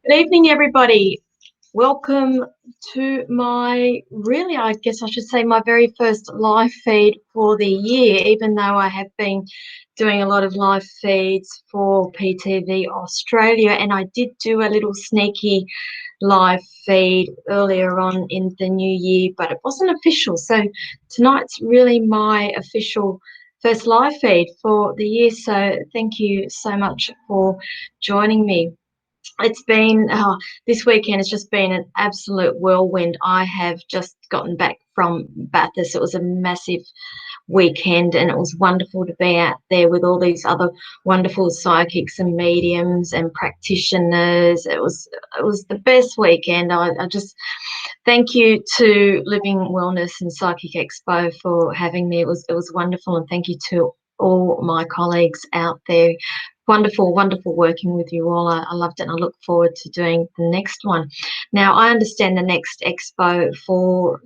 Good evening, everybody. Welcome to my, really, I guess I should say, my very first live feed for the year, even though I have been doing a lot of live feeds for PTV Australia. And I did do a little sneaky live feed earlier on in the new year, but it wasn't official. So tonight's really my official first live feed for the year. So thank you so much for joining me. It's been this weekend has just been an absolute whirlwind. I have just gotten back from Bathurst. It was a massive weekend and it was wonderful to be out there with all these other wonderful psychics and mediums and practitioners. It was the best weekend. I just thank you to Living Wellness and Psychic Expo for having me. It was wonderful, and thank you to all my colleagues out there. Wonderful, wonderful working with you all. I loved it, and I look forward to doing the next one. Now, I understand the next expo for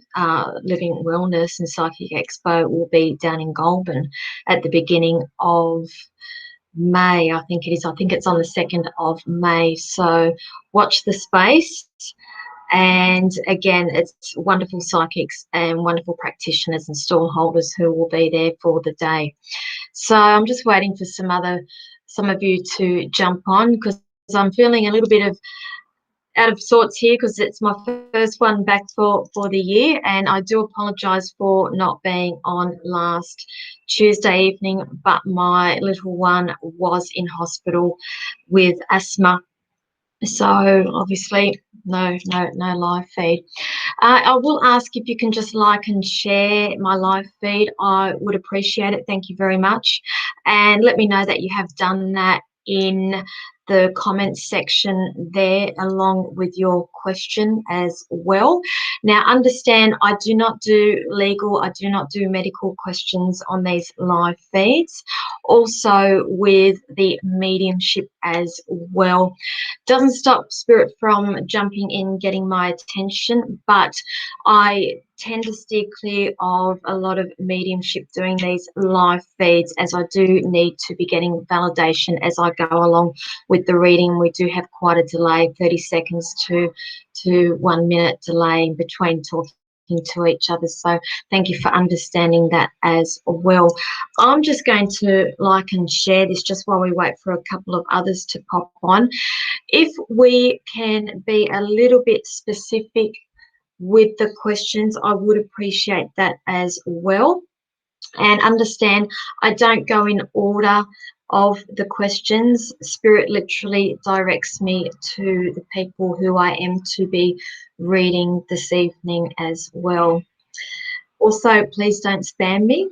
Living Wellness and Psychic Expo will be down in Goulburn at the beginning of May, I think it is. I think it's on the 2nd of May. So watch the space. And again, it's wonderful psychics and wonderful practitioners and stall holders who will be there for the day. So I'm just waiting for some of you to jump on, because I'm feeling a little bit of out of sorts here because it's my first one back for the year, and I do apologise for not being on last Tuesday evening, but my little one was in hospital with asthma. So obviously no live feed. I will ask if you can just like and share my live feed. I would appreciate it. Thank you very much. And let me know that you have done that in the comments section there, along with your question as well. Now, understand, I do not do legal, I do not do medical questions on these live feeds. Also with the mediumship as well. Doesn't stop spirit from jumping in, getting my attention, but I tend to steer clear of a lot of mediumship doing these live feeds, as I do need to be getting validation as I go along with the reading. We do have quite a delay, 30 seconds to 1 minute delay in between talking to each other. So thank you for understanding that as well. I'm just going to like and share this just while we wait for a couple of others to pop on. If we can be a little bit specific with the questions, I would appreciate that as well. And understand, I don't go in order of the questions. Spirit literally directs me to the people who I am to be reading this evening as well. Also, please don't spam me.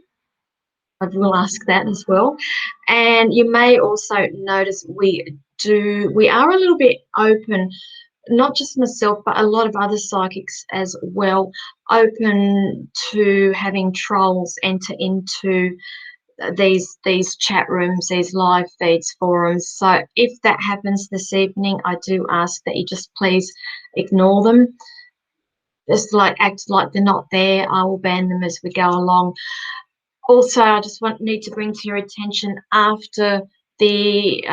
I will ask that as well. And you may also notice we are a little bit open, not just myself, but a lot of other psychics as well, open to having trolls enter into these chat rooms, these live feeds, forums. So if that happens this evening, I do ask that you just please ignore them. Just like act like they're not there. I will ban them as we go along. Also, I just need to bring to your attention, after the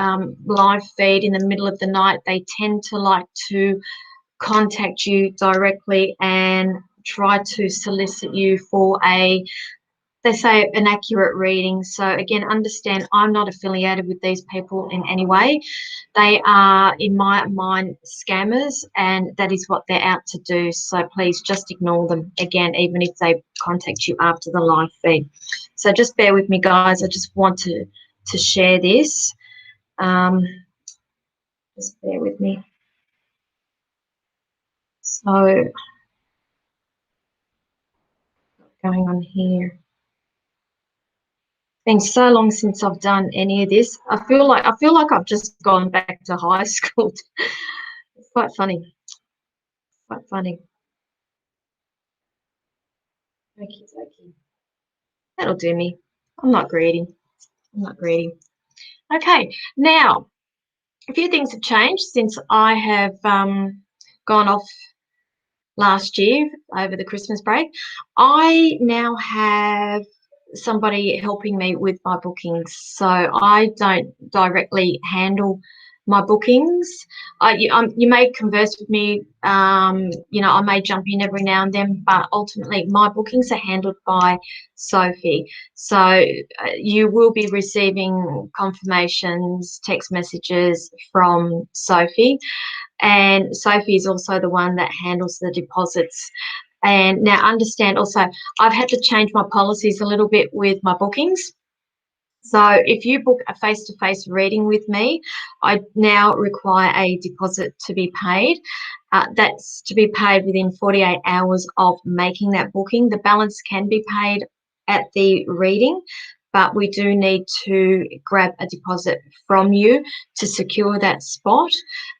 live feed in the middle of the night, they tend to like to contact you directly and try to solicit you for they say an accurate reading. So again, understand, I'm not affiliated with these people in any way. They are, in my mind, scammers, and that is what they're out to do. So please just ignore them, again, even if they contact you after the live feed. So just bear with me, guys. I just want to share this. Just bear with me. So what's going on here? Been so long since I've done any of this. I feel like I've just gone back to high school. It's quite funny. Quite funny. Okay. That'll do me. I'm not greedy. Okay, now a few things have changed since I have gone off last year over the Christmas break. I now have somebody helping me with my bookings, so I don't directly handle my bookings. You may converse with me, I may jump in every now and then, but ultimately my bookings are handled by Sophie. So you will be receiving confirmations, text messages from Sophie, and Sophie is also the one that handles the deposits. And now understand also, I've had to change my policies a little bit with my bookings. So if you book a face-to-face reading with me, I now require a deposit to be paid. That's to be paid within 48 hours of making that booking. The balance can be paid at the reading, but we do need to grab a deposit from you to secure that spot.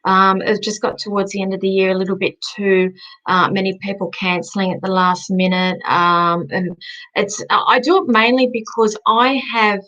It just got towards the end of the year a little bit too many people cancelling at the last minute. And I do it mainly because I have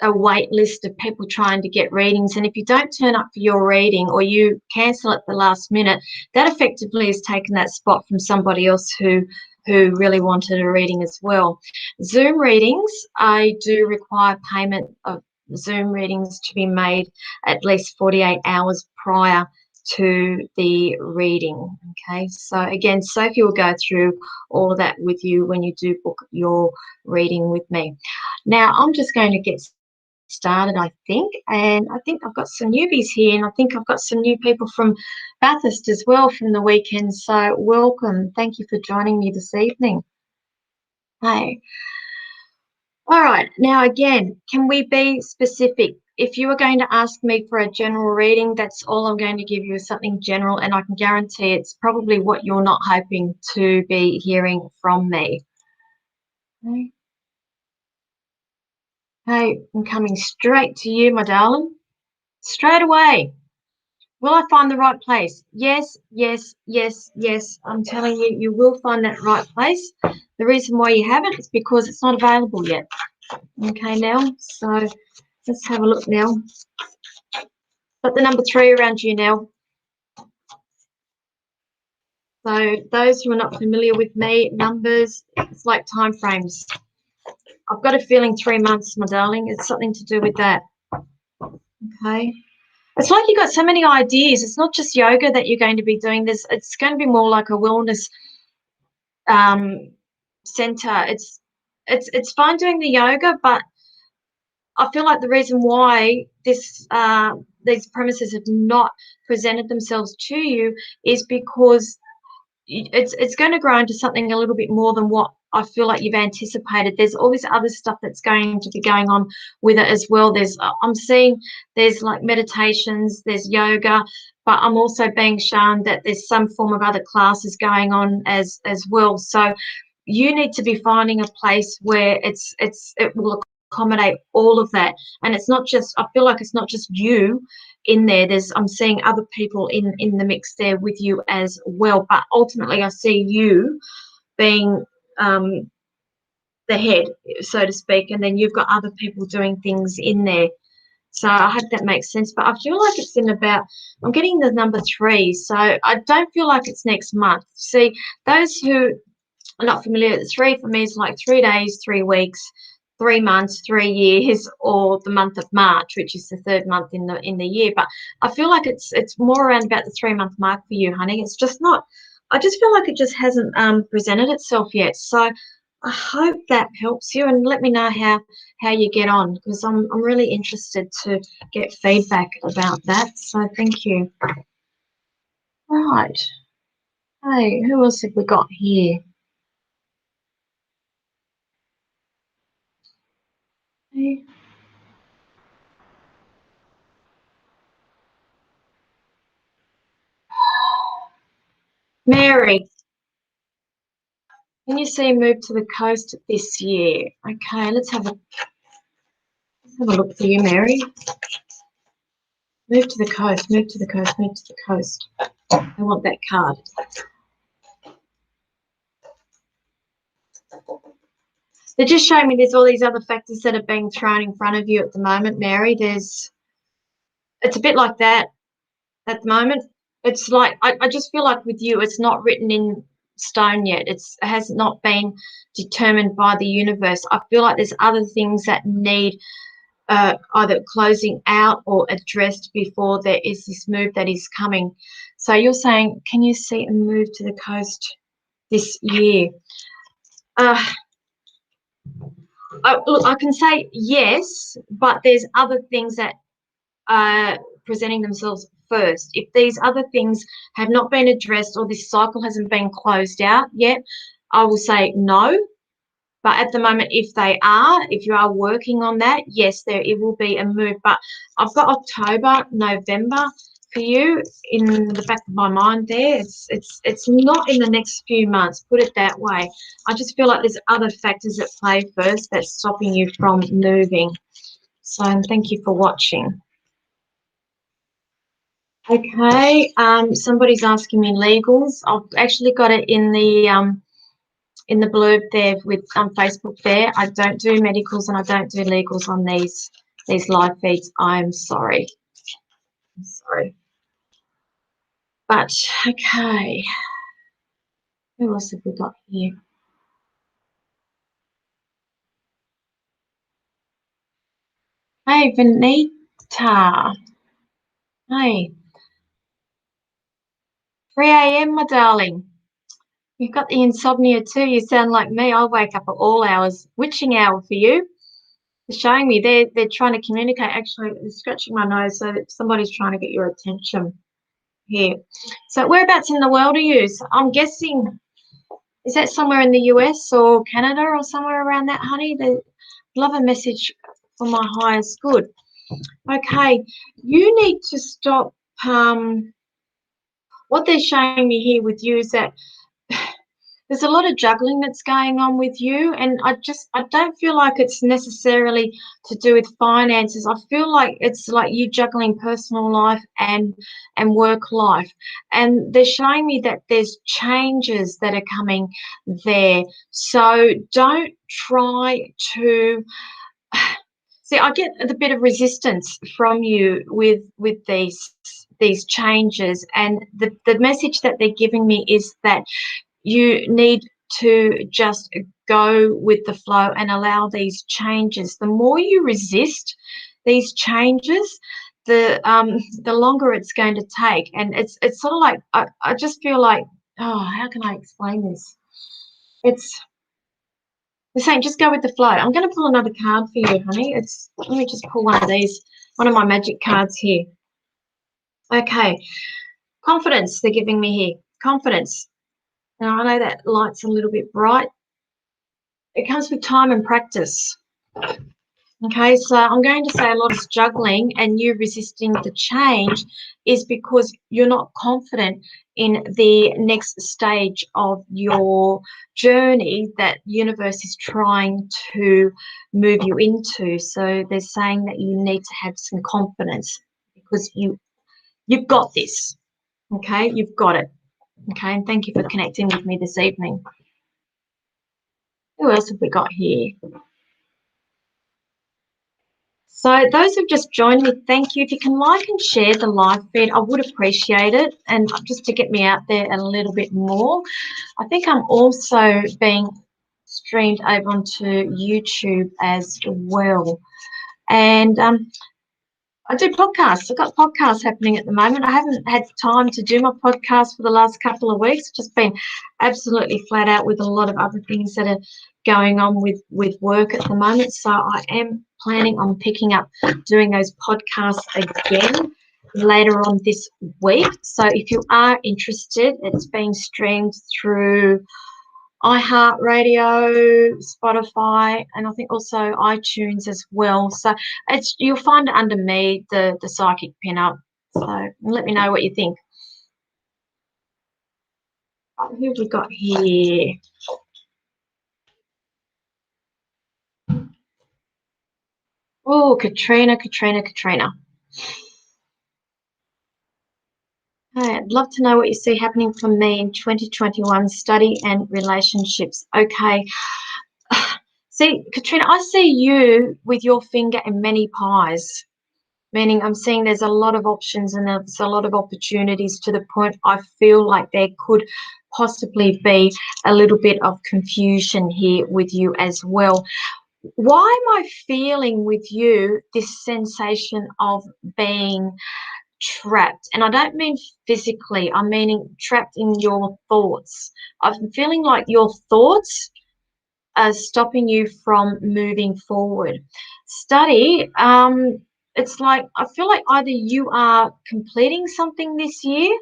a wait list of people trying to get readings, and if you don't turn up for your reading or you cancel at the last minute, that effectively has taken that spot from somebody else who really wanted a reading as well. Zoom readings, I do require payment of Zoom readings to be made at least 48 hours prior to the reading. Okay, so again, Sophie will go through all of that with you when you do book your reading with me. Now I'm just going to get started, I think, and I think I've got some newbies here, and I think I've got some new people from Bathurst as well from the weekend. So welcome. Thank you for joining me this evening. Hey. All right. Now, again, can we be specific? If you are going to ask me for a general reading, that's all I'm going to give you is something general, and I can guarantee it's probably what you're not hoping to be hearing from me. Okay. Hey, I'm coming straight to you, my darling. Straight away. Will I find the right place? Yes, yes, yes, yes. I'm telling you, you will find that right place. The reason why you haven't is because it's not available yet. Okay, now, so let's have a look now. Got the number 3 around you now. So those who are not familiar with me, numbers, it's like time frames. I've got a feeling 3 months, my darling. It's something to do with that. Okay. It's like you got so many ideas. It's not just yoga that you're going to be doing this. It's going to be more like a wellness center. It's fine doing the yoga, but I feel like the reason why these premises have not presented themselves to you is because it's going to grow into something a little bit more than what I feel like you've anticipated. There's all this other stuff that's going to be going on with it as well. I'm seeing there's like meditations, there's yoga, but I'm also being shown that there's some form of other classes going on as well. So you need to be finding a place where it will accommodate all of that, and it's not just, I feel like it's not just you in there. I'm seeing other people in the mix there with you as well, but ultimately I see you being the head, so to speak, and then you've got other people doing things in there. So I hope that makes sense, but I feel like it's in about, I'm getting the number 3, so I don't feel like it's next month. See, those who are not familiar, the 3 for me is like 3 days, 3 weeks, 3 months, 3 years, or the month of March, which is the 3rd month in the year. But I feel like it's more around about the 3-month mark for you, honey. It's just not. I just feel like it just hasn't presented itself yet. So I hope that helps you, and let me know how you get on, because I'm really interested to get feedback about that. So thank you. Right. Hey, who else have we got here? Hey. Mary, can you see move to the coast this year? Okay, let's have a look for you, Mary. Move to the coast, move to the coast, move to the coast. I want that card. They're just showing me there's all these other factors that are being thrown in front of you at the moment, Mary. It's a bit like that at the moment. It's like, I just feel like with you, it's not written in stone yet. It has not been determined by the universe. I feel like there's other things that need either closing out or addressed before there is this move that is coming. So you're saying, can you see a move to the coast this year? Look, I can say yes, but there's other things that are presenting themselves first. If these other things have not been addressed or this cycle hasn't been closed out yet, I will say no. But at the moment, if you are working on that, yes, it will be a move. But I've got October, November for you in the back of my mind there. It's not in the next few months, put it that way. I just feel like there's other factors at play first that's stopping you from moving. So thank you for watching. Okay, somebody's asking me legals. I've actually got it in the blurb there with Facebook there. I don't do medicals and I don't do legals on these live feeds. I'm sorry. I'm sorry. But okay. Who else have we got here? Hey, Vanita. Hey. 3 a.m., my darling. You've got the insomnia too. You sound like me. I wake up at all hours. Witching hour for you. They're showing me they're trying to communicate. Actually, they're scratching my nose so that somebody's trying to get your attention here. So whereabouts in the world are you? So I'm guessing, is that somewhere in the US or Canada or somewhere around that, honey? They love a message for my highest good. Okay, you need to stop. What they're showing me here with you is that there's a lot of juggling that's going on with you, and I don't feel like it's necessarily to do with finances. I feel like it's like you juggling personal life and work life, and they're showing me that there's changes that are coming there. So don't try to see. I get a bit of resistance from you with these changes, and the message that they're giving me is that you need to just go with the flow and allow these changes. The more you resist these changes, the longer it's going to take. And it's sort of like I just feel like, oh, how can I explain this? It's the same, just go with the flow. I'm going to pull another card for you, honey. Let me just pull one of these, one of my magic cards here. Okay, confidence they're giving me here. Confidence. Now, I know that light's a little bit bright. It comes with time and practice. Okay, so I'm going to say a lot of juggling and you resisting the change is because you're not confident in the next stage of your journey that universe is trying to move you into. So they're saying that you need to have some confidence because you've got this. Okay, you've got it. Okay, and thank you for connecting with me this evening. Who else have we got here? So those who've just joined me, thank you. If you can like and share the live feed, I would appreciate it. And just to get me out there a little bit more. I think I'm also being streamed over onto YouTube as well. And I do podcasts. I've got podcasts happening at the moment. I haven't had time to do my podcast for the last couple of weeks. Just been absolutely flat out with a lot of other things that are going on with work at the moment. So I am planning on picking up doing those podcasts again later on this week. So if you are interested, it's being streamed through iHeartRadio, Spotify, and I think also iTunes as well. So you'll find it under me, the Psychic Pinup. So let me know what you think. Who have we got here? Oh, Katrina. Hey, I'd love to know what you see happening for me in 2021, study and relationships. Okay. See, Katrina, I see you with your finger in many pies, meaning I'm seeing there's a lot of options and there's a lot of opportunities to the point I feel like there could possibly be a little bit of confusion here with you as well. why am I feeling with you this sensation of being trapped? And I don't mean physically, I'm meaning trapped in your thoughts. I'm feeling like your thoughts are stopping you from moving forward. Study, it's like I feel like either you are completing something this year.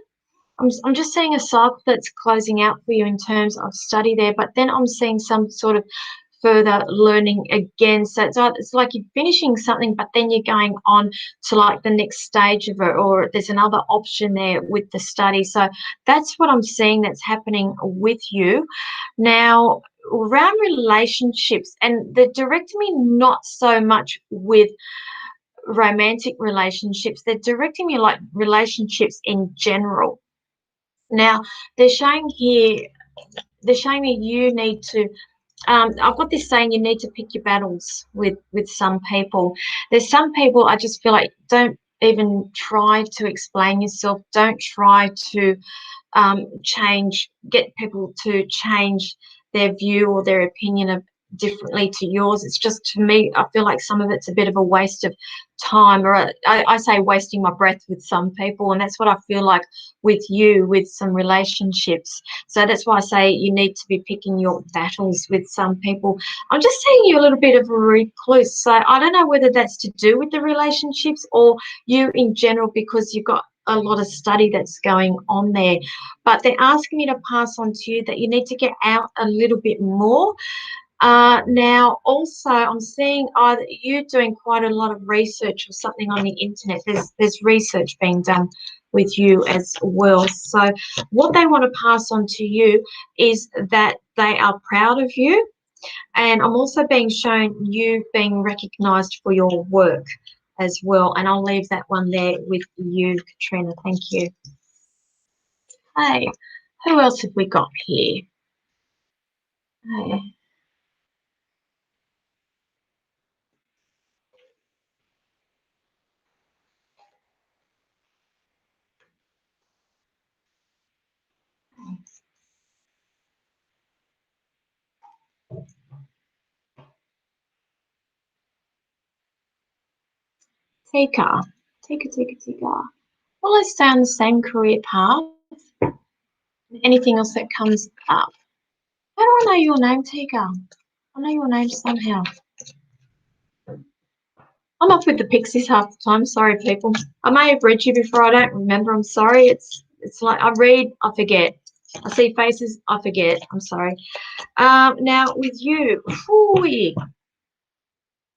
I'm just seeing a cycle that's closing out for you in terms of study there, but then I'm seeing some sort of further learning again. So it's like you're finishing something, but then you're going on to like the next stage of it, or there's another option there with the study. So that's what I'm seeing that's happening with you. Now, around relationships, and they're directing me not so much with romantic relationships, they're directing me like relationships in general. Now, they're showing here, they're showing me you need to I've got this saying, you need to pick your battles with some people. There's some people I just feel like don't even try to explain yourself, don't try to get people to change their view or their opinion of differently to yours. It's just, to me, I feel like some of it's a bit of a waste of time, or I say wasting my breath with some people, and that's what I feel like with you, with some relationships. So that's why I say you need to be picking your battles with some people. I'm just seeing you a little bit of a recluse, so I don't know whether that's to do with the relationships or you in general, because you've got a lot of study that's going on there. But they're asking me to pass on to you that you need to get out a little bit more. Now, also, I'm seeing either you doing quite a lot of research or something on the internet. There's research being done with you as well. So what they want to pass on to you is that they are proud of you. And I'm also being shown you being recognized for your work as well. And I'll leave that one there with you, Katrina. Thank you. Hey, who else have we got here? Hey, Tika. Tika. Well, I stay on the same career path. Anything else that comes up. How do I know your name, Tika? I know your name somehow. I'm off with the pixies half the time. Sorry, people. I may have read you before. I don't remember. I'm sorry. It's like I read, I forget. I see faces, I forget. I'm sorry. Now with you, ooh,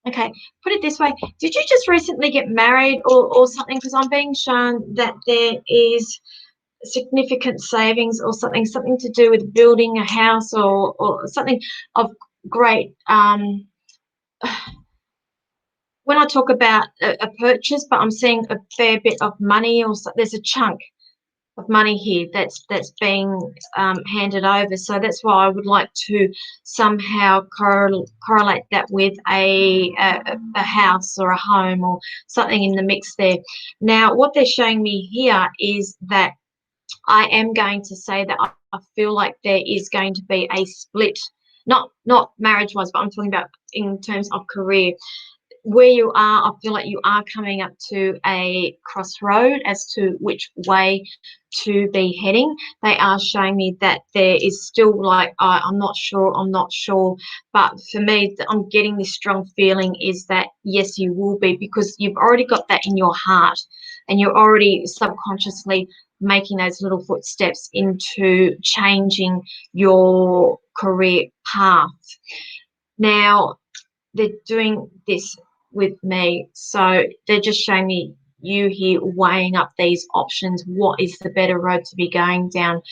okay, put it this way. Did you just recently get married or something? Because I'm being shown that there is significant savings or something to do with building a house or something of great when I talk about a purchase, but I'm seeing a fair bit of money, or there's a chunk of money here that's being handed over. So that's why I would like to somehow correlate that with a house or a home or something in the mix there. Now, what they're showing me here is that I am going to say that I feel like there is going to be a split, not marriage wise, but I'm talking about in terms of career. Where you are, I feel like you are coming up to a crossroad as to which way to be heading. They are showing me that there is still like, I'm not sure. But for me, I'm getting this strong feeling is that yes, you will be, because you've already got that in your heart and you're already subconsciously making those little footsteps into changing your career path. Now, they're doing this with me, so they're just showing me you here weighing up these options. What is the better road to be going down?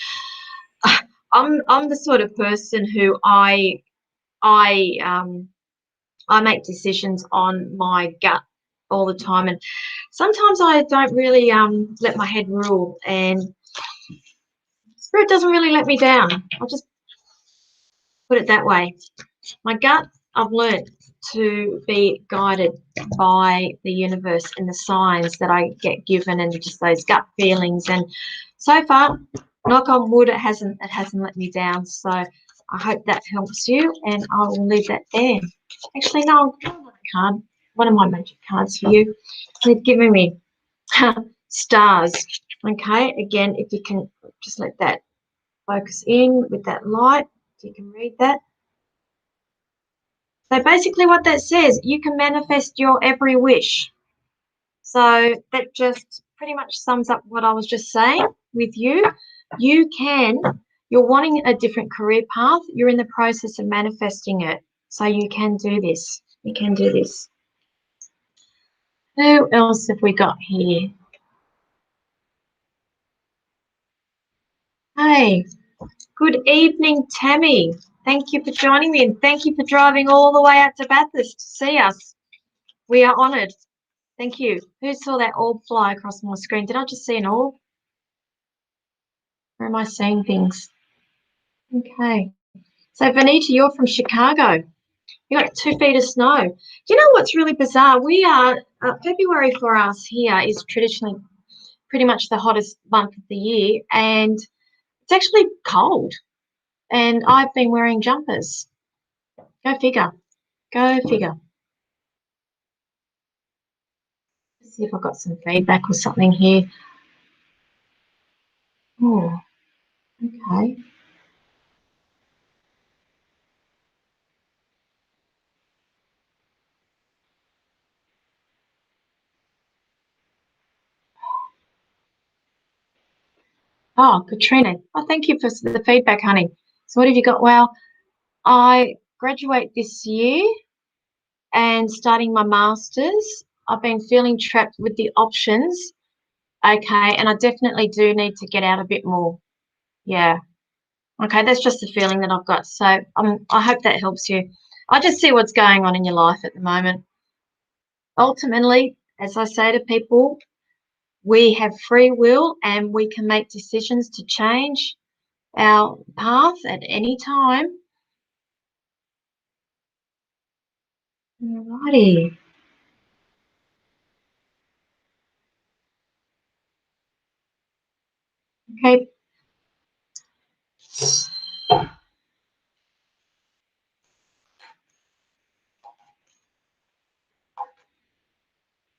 I'm the sort of person who I make decisions on my gut all the time, and sometimes I don't really let my head rule, and spirit doesn't really let me down. I'll just put it that way. My gut, I've learnt to be guided by the universe and the signs that I get given, and just those gut feelings. And so far, knock on wood, it hasn't let me down. So I hope that helps you, and I will leave that there. Actually, no, I'll draw another card, one of my magic cards for you. They've given me stars. Okay, again, if you can just let that focus in with that light, so you can read that. So basically what that says, you can manifest your every wish. So that just pretty much sums up what I was just saying with you. You're wanting a different career path. You're in the process of manifesting it. So you can do this. You can do this. Who else have we got here? Hey, good evening, Tammy. Thank you for joining me, and thank you for driving all the way out to Bathurst to see us. We are honoured. Thank you. Who saw that orb fly across my screen? Did I just see an orb? Or am I seeing things? Okay. So, Vanita, you're from Chicago. You got 2 feet of snow. You know what's really bizarre? We are, February for us here is traditionally pretty much the hottest month of the year, and it's actually cold. And I've been wearing jumpers. Go figure. Go figure. Let's see if I've got some feedback or something here. Oh, okay. Oh, Katrina. Oh, thank you for the feedback, honey. So what have you got? Well, I graduate this year and starting my master's. I've been feeling trapped with the options. Okay, and I definitely do need to get out a bit more. Yeah. Okay, that's just the feeling that I've got. So I hope that helps you. I just see what's going on in your life at the moment. Ultimately, as I say to people, we have free will and we can make decisions to change our path at any time. Alrighty. Okay.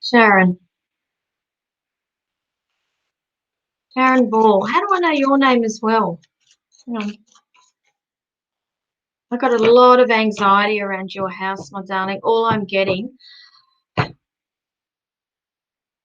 Sharon. Sharon Ball. How do I know your name as well? Hang on. I've got a lot of anxiety around your house, my darling. All I'm getting.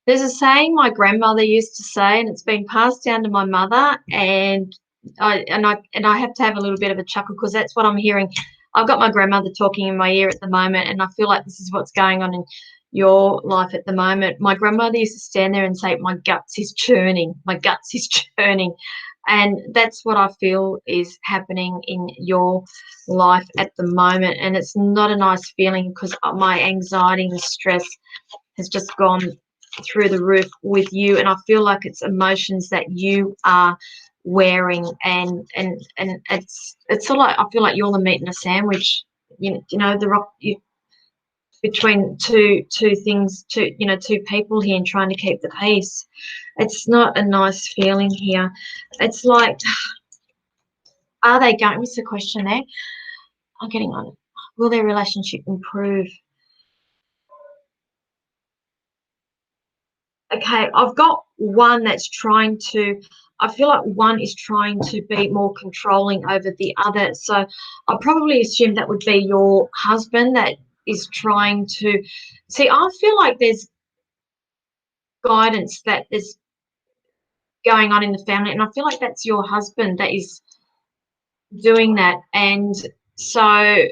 There's a saying my grandmother used to say, and it's been passed down to my mother, and I have to have a little bit of a chuckle because that's what I'm hearing. I've got my grandmother talking in my ear at the moment, and I feel like this is what's going on in your life at the moment. My grandmother used to stand there and say, "My guts is churning. My guts is churning," and that's what I feel is happening in your life at the moment, and it's not a nice feeling because my anxiety and stress has just gone through the roof with you, and I feel like it's emotions that you are wearing, and it's sort of like I feel like you're the meat in a sandwich. You know the rock you between two things, two people here, and trying to keep the peace. It's not a nice feeling here. It's like, are they going? What's the question there? I'm getting on it. Will their relationship improve? Okay, I've got one that's trying to, I feel like one is trying to be more controlling over the other. So I probably assume that would be your husband that is trying to see. I feel like there's guidance that is going on in the family, and I feel like that's your husband that is doing that. And so,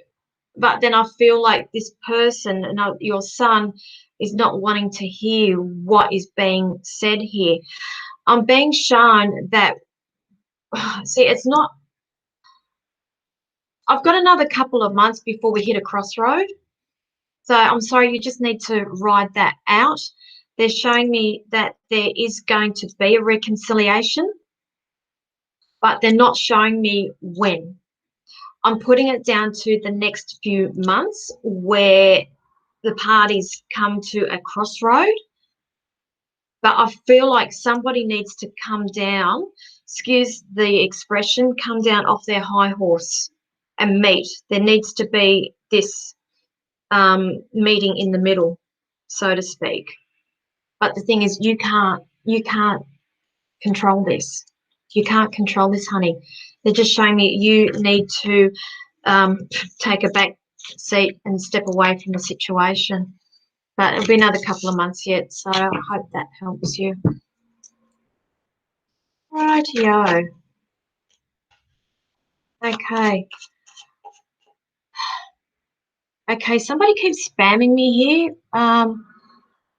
but then I feel like this person, your son, is not wanting to hear what is being said here. I'm being shown that, see, it's not, I've got another couple of months before we hit a crossroad. So I'm sorry, you just need to ride that out. They're showing me that there is going to be a reconciliation, but they're not showing me when. I'm putting it down to the next few months where the parties come to a crossroad. But I feel like somebody needs to come down, excuse the expression, come down off their high horse. and meet. There needs to be this meeting in the middle, so to speak. But the thing is, you can't control this. You can't control this, honey. They're just showing me you need to take a back seat and step away from the situation. But it'll be another couple of months yet, so I hope that helps you. Rightio. Okay. Okay, somebody keeps spamming me here.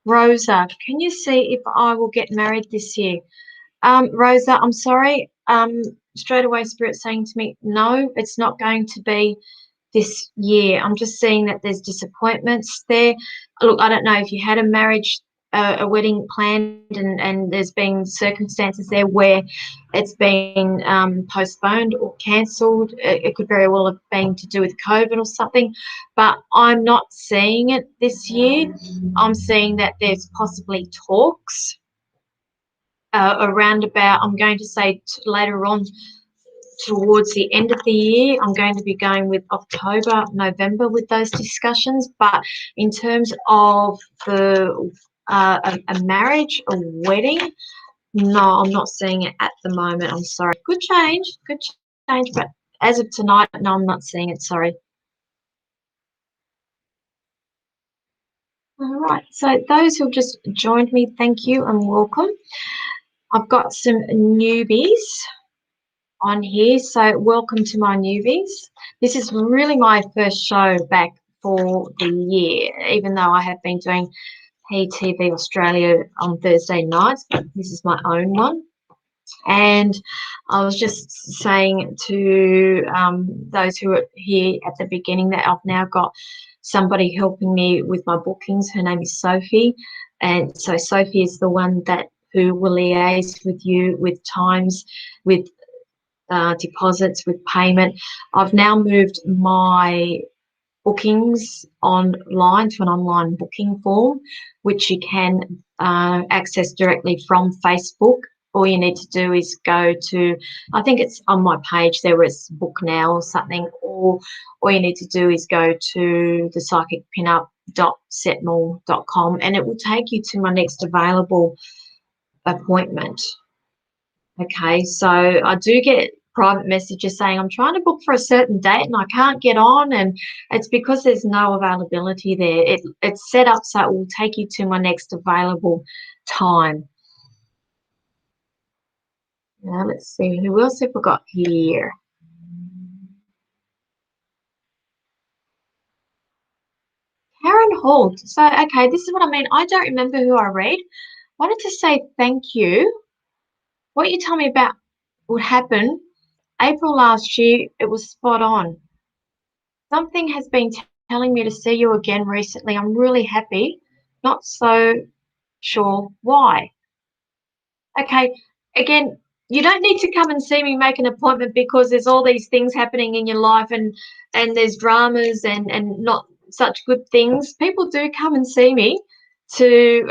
Rosa, can you see if I will get married this year? Rosa, I'm sorry. Straight away, Spirit saying to me, no, it's not going to be this year. I'm just seeing that there's disappointments there. Look, I don't know if you had a marriage, a wedding planned, and there's been circumstances there where it's been postponed or cancelled. It could very well have been to do with COVID or something, but I'm not seeing it this year. I'm seeing that there's possibly talks around about, I'm going to say later on towards the end of the year. I'm going to be going with October, November with those discussions. But in terms of the a marriage, a wedding, no, I'm not seeing it at the moment. I'm sorry. Could change, but as of tonight, no, I'm not seeing it. Sorry. All right. So those who've just joined me, thank you and welcome. I've got some newbies on here. So welcome to my newbies. This is really my first show back for the year, even though I have been doing PTV Australia on Thursday nights, but this is my own one. And I was just saying to those who are here at the beginning that I've now got somebody helping me with my bookings. Her name is Sophie. And so Sophie is the one that who will liaise with you with times, with deposits, with payment. I've now moved my bookings online to an online booking form, which you can access directly from Facebook. All you need to do is go to, I think it's on my page there where it's book now or something, or all you need to do is go to the psychicpinup.setmall.com and it will take you to my next available appointment. Okay, so I do get private messages saying I'm trying to book for a certain date and I can't get on, and it's because there's no availability there. It's set up so it will take you to my next available time. Now let's see, who else have we got here? Karen Holt. So, okay, this is what I mean. I don't remember who I read. Wanted to say thank you. What you told me about would happen April last year, it was spot on. Something has been telling me to see you again recently. I'm really happy. Not so sure why. Okay, again, you don't need to come and see me make an appointment because there's all these things happening in your life and there's dramas and not such good things. People do come and see me to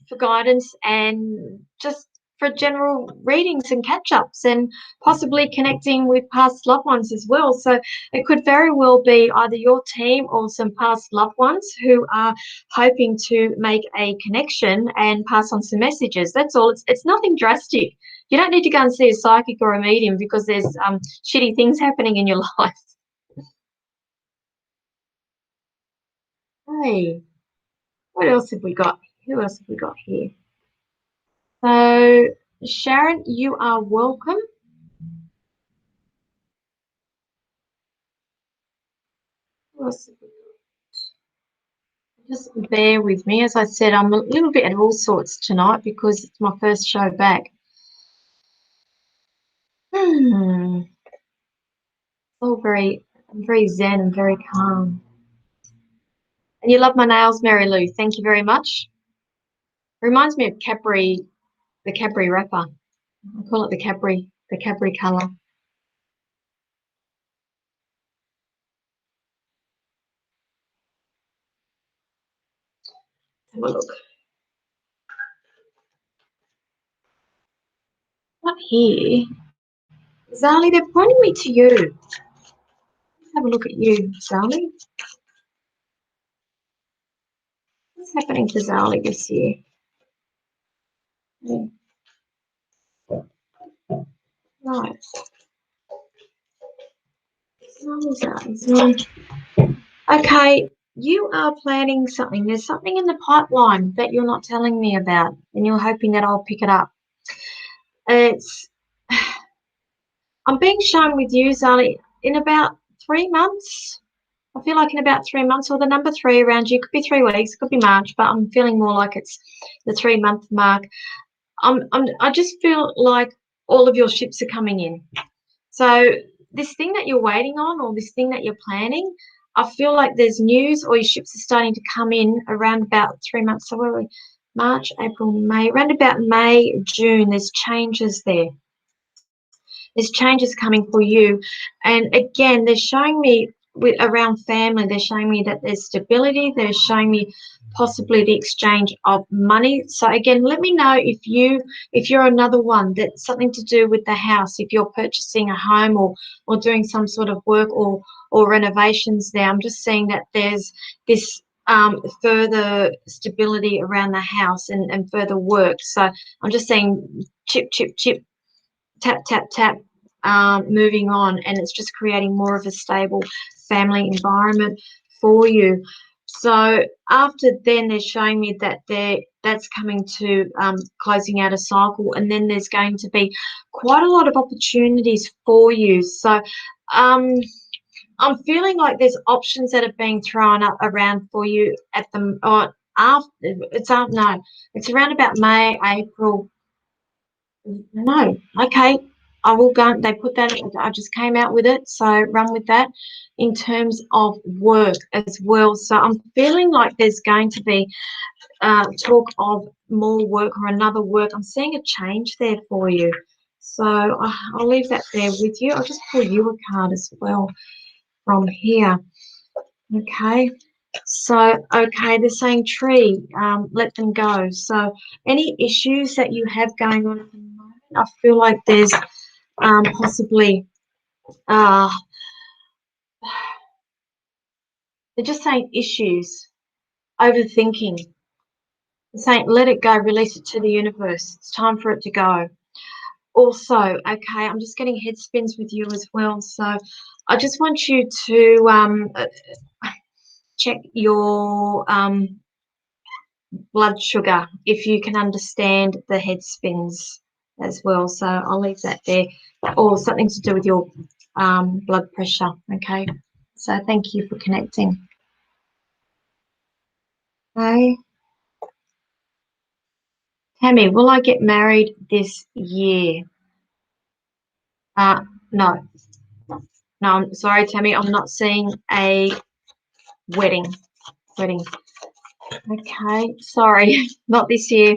for guidance and just for general readings and catch-ups and possibly connecting with past loved ones as well. So it could very well be either your team or some past loved ones who are hoping to make a connection and pass on some messages. That's all. It's nothing drastic. You don't need to go and see a psychic or a medium because there's shitty things happening in your life. Hey, what else have we got? Who else have we got here? So, Sharon, you are welcome. Who else have we got? Just bear with me. As I said, I'm a little bit of all sorts tonight because it's my first show back. All very zen and very calm. And you love my nails, Mary Lou. Thank you very much. Reminds me of Capri, the Capri wrapper. I call it the Capri colour. Have a look. Not here. Zali, they're pointing me to you. have a look at you, Zali. What's happening to Zali this year? Yeah. Right. Zali. Okay, you are planning something. There's something in the pipeline that you're not telling me about, and you're hoping that I'll pick it up. It's I'm being shown with you, Zali, in about 3 months. I feel like in about 3 months, or the number three around you. Could be 3 weeks, could be March, but I'm feeling more like it's the 3 month mark. I just feel like all of your ships are coming in. So this thing that you're waiting on, or this thing that you're planning, I feel like there's news, or your ships are starting to come in around about 3 months. So where are we? March, April, May, around about May, June, there's changes there. There's changes coming for you. And again, they're showing me around family, they're showing me that there's stability. They're showing me possibly the exchange of money. So again, let me know if you're another one that's something to do with the house, if you're purchasing a home, or doing some sort of work, or renovations there. I'm just seeing that there's this further stability around the house, and further work. So I'm just saying chip, chip, chip, tap, tap, tap, moving on, and it's just creating more of a stable family environment for you. So after then, they're showing me that that's coming to closing out a cycle, and then there's going to be quite a lot of opportunities for you. So I'm feeling like there's options that are being thrown up around for you at the or after it's around about May, April. No, okay. I will go. They put that. I just came out with it, so run with that. In terms of work as well, so I'm feeling like there's going to be talk of more work, or another work. I'm seeing a change there for you, so I'll leave that there with you. I'll just pull you a card as well from here. Okay. So, okay, they're saying tree, let them go. So, any issues that you have going on at the moment, I feel like there's possibly, uh, they're just saying issues, overthinking. They're saying let it go, release it to the universe. It's time for it to go. Also, okay, I'm just getting head spins with you as well. So, I just want you to check your blood sugar, if you can understand the head spins as well. So I'll leave that there, or something to do with your blood pressure. Okay, so thank you for connecting. Okay, Tammy, will I get married this year? No, I'm sorry, Tammy, I'm not seeing a wedding. Okay, sorry, not this year.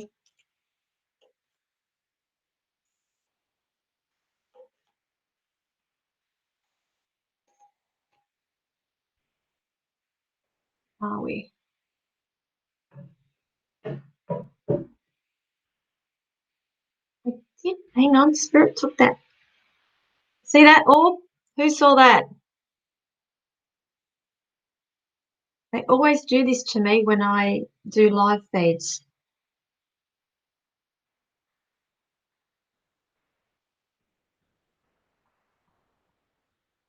Are we? I did. Hang on, Spirit took that. See that orb? Who saw that? They always do this to me when I do live feeds.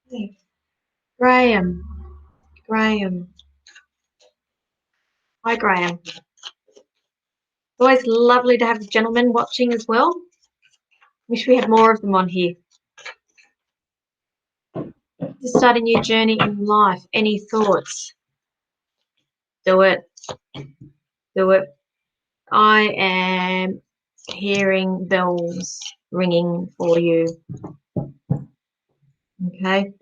Hey, Graham. Graham. Hi, Graham. It's always lovely to have the gentlemen watching as well. Wish we had more of them on here. To start a new journey in life. Any thoughts? Do it. Do it. I am hearing bells ringing for you. Okay.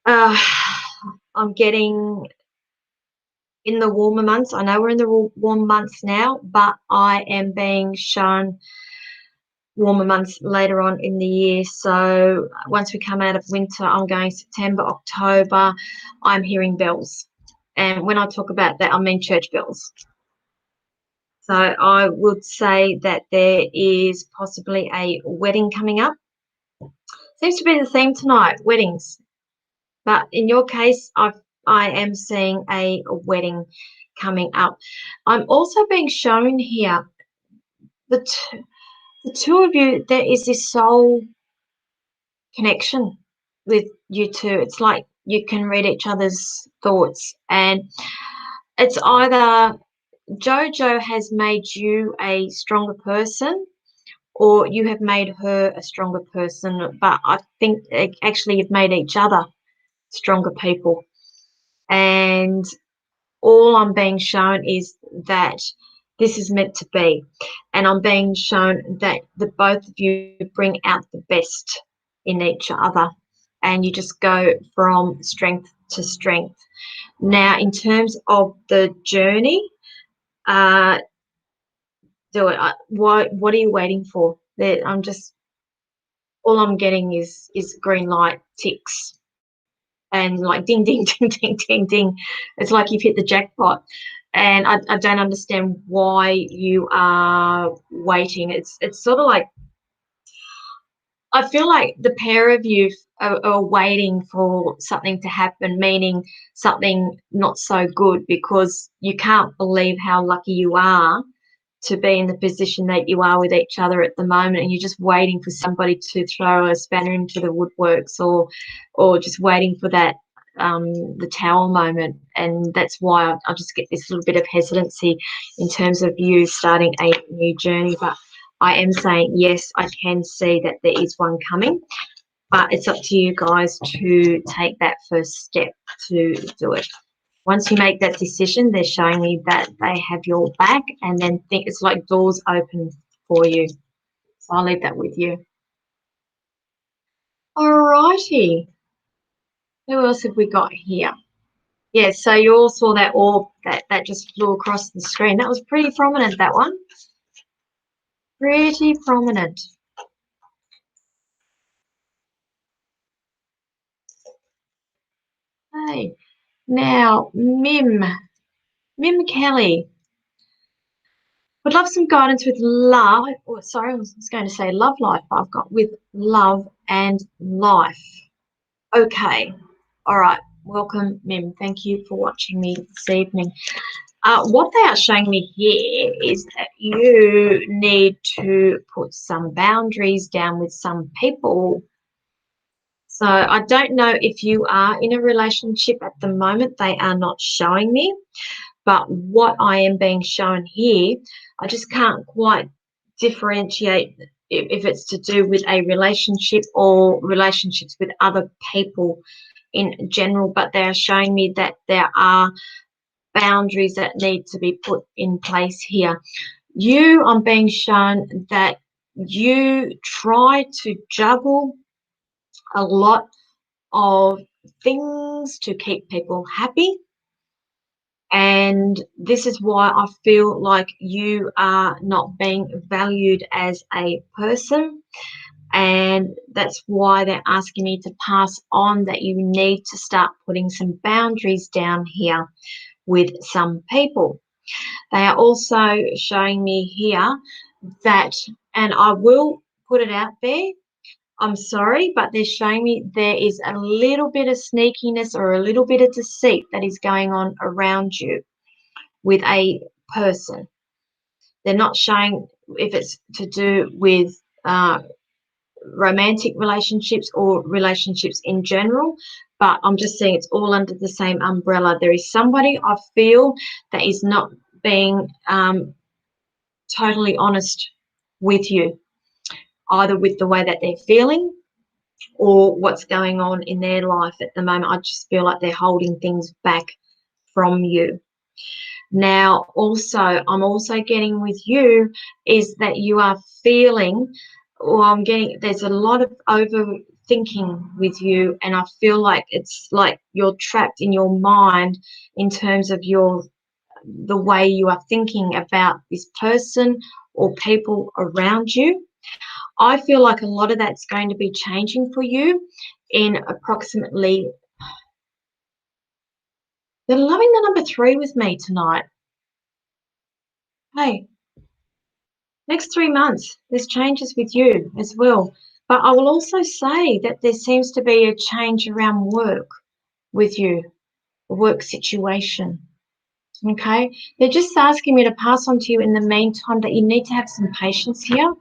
I'm getting in the warmer months. I know we're in the warm months now, but I am being shown warmer months later on in the year. So once we come out of winter, I'm going September, October, I'm hearing bells. And when I talk about that, I mean church bells. So I would say that there is possibly a wedding coming up. Seems to be the theme tonight, weddings. But in your case, I am seeing a wedding coming up. I'm also being shown here the two of you. There is this soul connection with you two. It's like you can read each other's thoughts, and it's either Jojo has made you a stronger person, or you have made her a stronger person. But I think actually you've made each other stronger people. And all I'm being shown is that this is meant to be. And I'm being shown that the both of you bring out the best in each other. And you just go from strength to strength. Now, in terms of the journey, uh, do it. What are you waiting for? I'm just all I'm getting is green light ticks and like ding ding ding ding ding ding. It's like you've hit the jackpot, and I don't understand why you are waiting. It's sort of like I feel like the pair of you are waiting for something to happen, meaning something not so good, because you can't believe how lucky you are to be in the position that you are with each other at the moment, and you're just waiting for somebody to throw a spanner into the woodworks, or just waiting for that the tower moment. And that's why I just get this little bit of hesitancy in terms of you starting a new journey. But I am saying yes, I can see that there is one coming, but it's up to you guys to take that first step to do it. Once you make that decision, they're showing me that they have your back, and then think it's like doors open for you. So I'll leave that with you. Alrighty. Who else have we got here? Yeah, so you all saw that orb that just flew across the screen. That was pretty prominent, that one. Pretty prominent. Hey, now, Mim Kelly. Would love some guidance with love. Oh, sorry, I was going to say love life, but I've got with love and life. Okay. All right. Welcome, Mim. Thank you for watching me this evening. What they are showing me here is that you need to put some boundaries down with some people. So I don't know if you are in a relationship at the moment. They are not showing me. But what I am being shown here, I just can't quite differentiate if it's to do with a relationship or relationships with other people in general. But they're showing me that there are boundaries that need to be put in place here. I'm being shown that you try to juggle a lot of things to keep people happy. And this is why I feel like you are not being valued as a person. And that's why they're asking me to pass on that you need to start putting some boundaries down here with some people. They are also showing me here that, and I will put it out there, I'm sorry, but they're showing me there is a little bit of sneakiness or a little bit of deceit that is going on around you with a person. They're not showing if it's to do with romantic relationships or relationships in general, but I'm just saying it's all under the same umbrella. There is somebody I feel that is not being totally honest with you, either with the way that they're feeling or what's going on in their life at the moment. I just feel like they're holding things back from you. Now, also, I'm also getting with you is that you are feeling, or I'm getting, there's a lot of overthinking with you, and I feel like it's like you're trapped in your mind in terms of the way you are thinking about this person or people around you. I feel like a lot of that's going to be changing for you in approximately, they're loving the number 3 with me tonight. Hey, next 3 months, there's changes with you as well. But I will also say that there seems to be a change around work. with you, a work situation. Okay, they're just asking me to pass on to you in the meantime that you need to have some patience here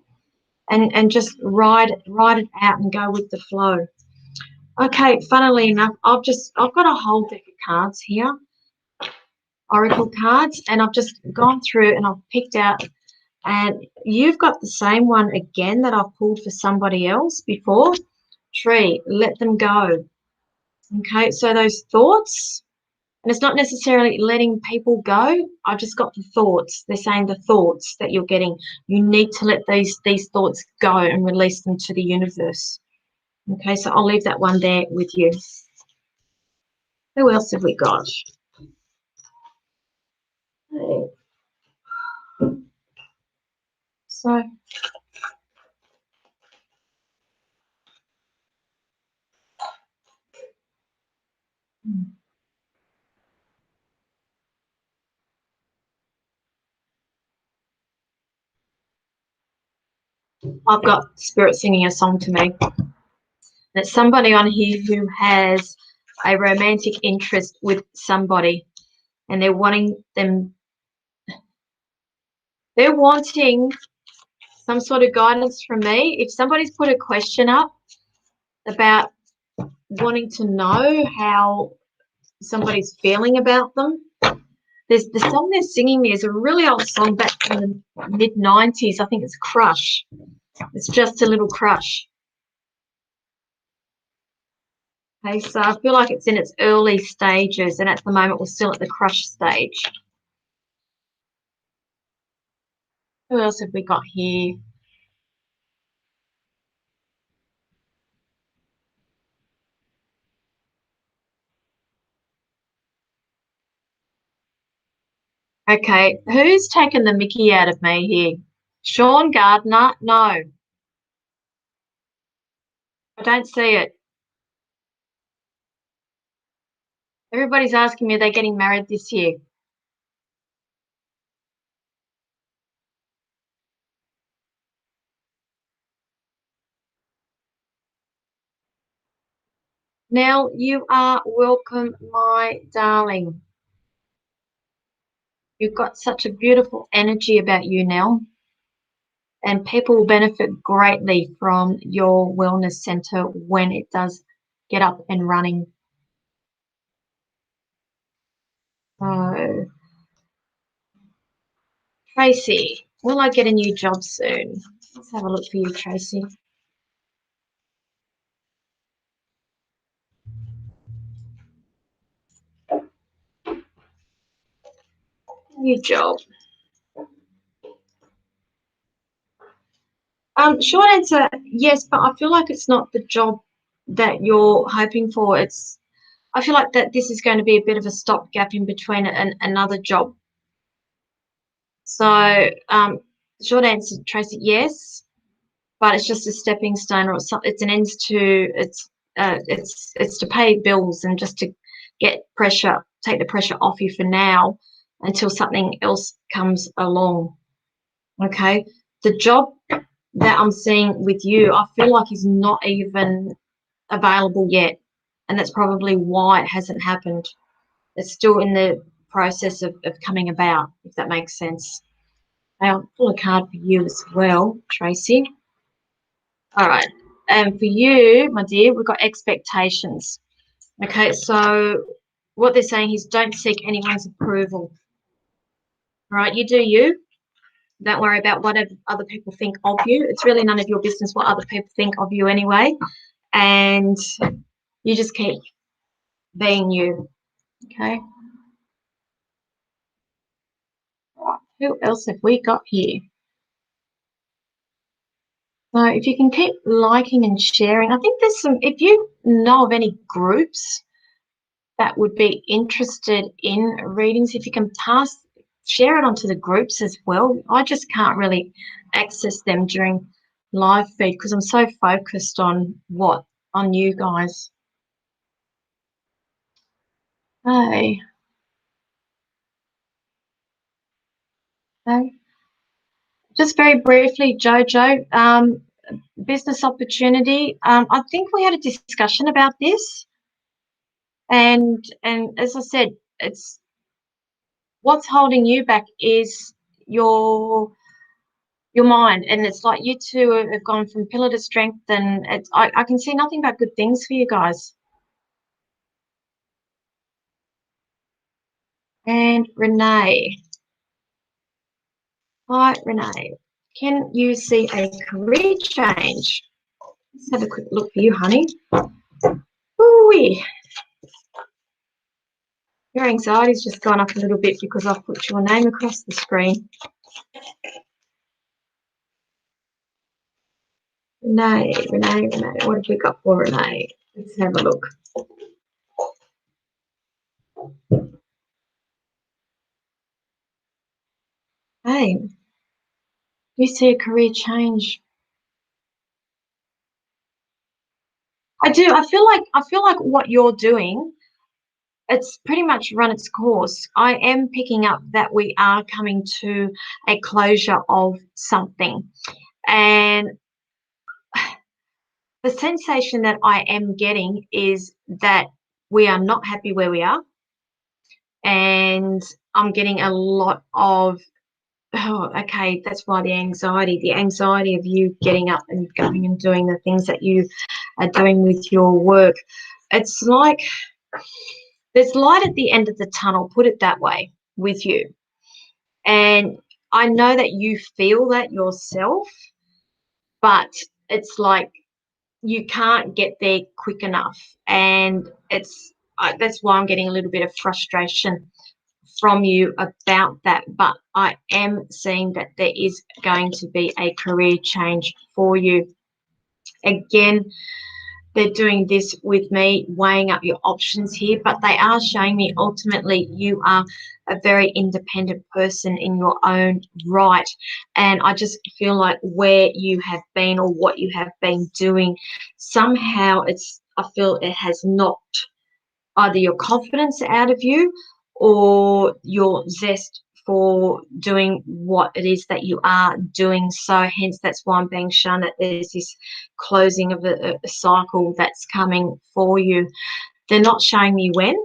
and just ride it out and go with the flow. Okay, funnily enough, I've got a whole deck of cards here, oracle cards, and I've just gone through and I've picked out, and you've got the same one again that I've pulled for somebody else before. Tree, let them go. Okay, so those thoughts, and it's not necessarily letting people go. I just got the thoughts. They're saying the thoughts that you're getting, you need to let these thoughts go and release them to the universe. Okay, so I'll leave that one there with you. Who else have we got? So I've got Spirit singing a song to me. It's somebody on here who has a romantic interest with somebody, and they're wanting some sort of guidance from me. If somebody's put a question up about wanting to know how somebody's feeling about them, there's the song they're singing me is a really old song back from the mid-90s. I think it's Crush. It's Just a Little Crush. Okay, so I feel like it's in its early stages, and at the moment we're still at the crush stage. Who else have we got here? Okay, who's taken the mickey out of me here? Sean Gardner? No, I don't see it. Everybody's asking me, are they getting married this year? Nell, you are welcome, my darling. You've got such a beautiful energy about you, Nell, and people will benefit greatly from your wellness center when it does get up and running. So, Tracy, will I get a new job soon? Let's have a look for you, Tracy. New job. Short answer, yes, but I feel like it's not the job that you're hoping for. I feel like that this is going to be a bit of a stopgap in between another job. So, short answer, Tracy, yes, but it's just a stepping stone, or it's an ends to it's to pay bills and just to take the pressure off you for now until something else comes along. Okay, the job that I'm seeing with you, I feel like is not even available yet, and that's probably why it hasn't happened. It's still in the process of coming about, if that makes sense. I'll pull a card for you as well, Tracy. All right. And for you, my dear, we've got expectations. Okay, so what they're saying is don't seek anyone's approval. All right, you do you. Don't worry about what other people think of you. It's really none of your business what other people think of you anyway. And you just keep being you. Okay. Right. Who else have we got here? So if you can keep liking and sharing, I think there's some, if you know of any groups that would be interested in readings, if you can share it onto the groups as well. I just can't really access them during live feed because I'm so focused on you guys. Hey. Hey. Just very briefly, Jojo, business opportunity. I think we had a discussion about this. And as I said, it's what's holding you back is your mind. And it's like you two have gone from pillar to strength, and I can see nothing but good things for you guys. And Renee. Hi, Renee. Can you see a career change? Let's have a quick look for you, honey. Ooh, your anxiety's just gone up a little bit because I've put your name across the screen. Renee, Renee, Renee. What have we got for Renee? Let's have a look. Hey, you see a career change. I do. I feel like what you're doing, it's pretty much run its course. I am picking up that we are coming to a closure of something. And the sensation that I am getting is that we are not happy where we are. And I'm getting a lot of, oh, okay, that's why the anxiety of you getting up and going and doing the things that you are doing with your work. It's like there's light at the end of the tunnel, put it that way, with you. And I know that you feel that yourself, but it's like you can't get there quick enough. And that's why I'm getting a little bit of frustration from you about that. But I am seeing that there is going to be a career change for you. Again, they're doing this with me, weighing up your options here, but they are showing me ultimately you are a very independent person in your own right. And I just feel like where you have been or what you have been doing, somehow I feel it has knocked either your confidence out of you or your zest for doing what it is that you are doing. So hence that's why I'm being shown that there's this closing of a cycle that's coming for you. They're not showing me when.